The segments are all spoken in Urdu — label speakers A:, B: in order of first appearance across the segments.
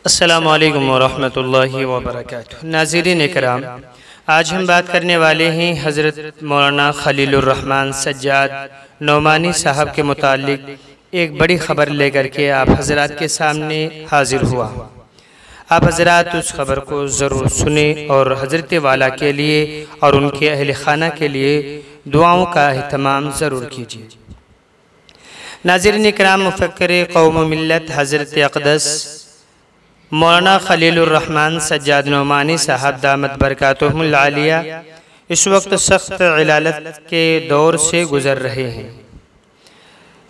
A: السلام علیکم ورحمۃ اللہ وبرکاتہ۔ ناظرین اکرام، آج ہم بات کرنے والے ہیں حضرت مولانا خلیل الرحمن سجاد نعمانی صاحب کے متعلق ایک بڑی خبر لے کر کے آپ حضرات کے سامنے حاضر ہوا۔ آپ حضرات اس خبر کو ضرور سنیں اور حضرت والا کے لیے اور ان کے اہل خانہ کے لیے دعاؤں کا اہتمام ضرور کیجیے۔ ناظرین اکرام، مفکر قوم و ملت حضرت اقدس مولانا خلیل الرحمن سجاد نعمانی صاحب دامت برکاتہم العالیہ اس وقت سخت علالت کے دور سے گزر رہے ہیں۔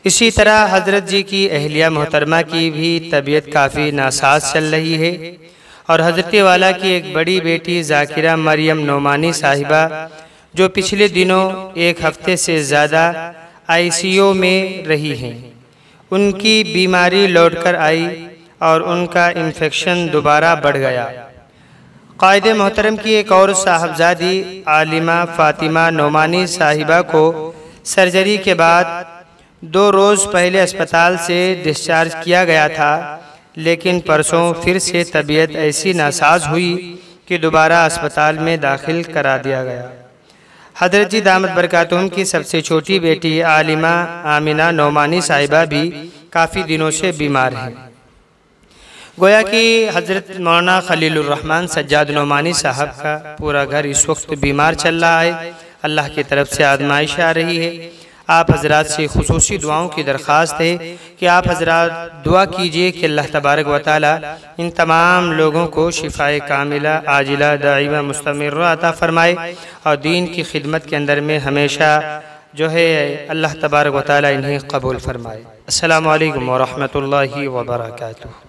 A: اسی طرح حضرت جی کی اہلیہ محترمہ کی بھی طبیعت کافی ناساز چل رہی ہے، اور حضرت والا کی ایک بڑی بیٹی ذاکرہ مریم نعمانی صاحبہ جو پچھلے دنوں ایک ہفتے سے زیادہ ICU میں رہی ہیں، ان کی بیماری لوٹ کر آئی اور ان کا انفیکشن دوبارہ بڑھ گیا۔ قائد محترم کی ایک اور صاحبزادی عالمہ فاطمہ نعمانی صاحبہ کو سرجری کے بعد 2 روز پہلے اسپتال سے ڈسچارج کیا گیا تھا، لیکن پرسوں پھر سے طبیعت ایسی ناساز ہوئی کہ دوبارہ اسپتال میں داخل کرا دیا گیا۔ حضرت جی دامت برکاتہم کی سب سے چھوٹی بیٹی عالمہ آمنہ نعمانی صاحبہ بھی کافی دنوں سے بیمار ہیں۔ گویا کہ حضرت مولانا خلیل الرحمن سجاد نعمانی صاحب کا پورا گھر اس وقت بیمار چل رہا ہے۔ اللہ کی طرف سے آزمائش آ رہی ہے۔ آپ حضرات سے خصوصی دعاؤں کی درخواست ہے کہ آپ حضرات دعا کیجئے کہ اللہ تبارک و تعالی ان تمام لوگوں کو شفائے کاملہ عاجلہ دائمہ مستمرہ عطا فرمائے اور دین کی خدمت کے اندر میں ہمیشہ جو ہے اللہ تبارک و تعالی انہیں قبول فرمائے۔ السلام علیکم ورحمۃ اللہ وبرکاتہ۔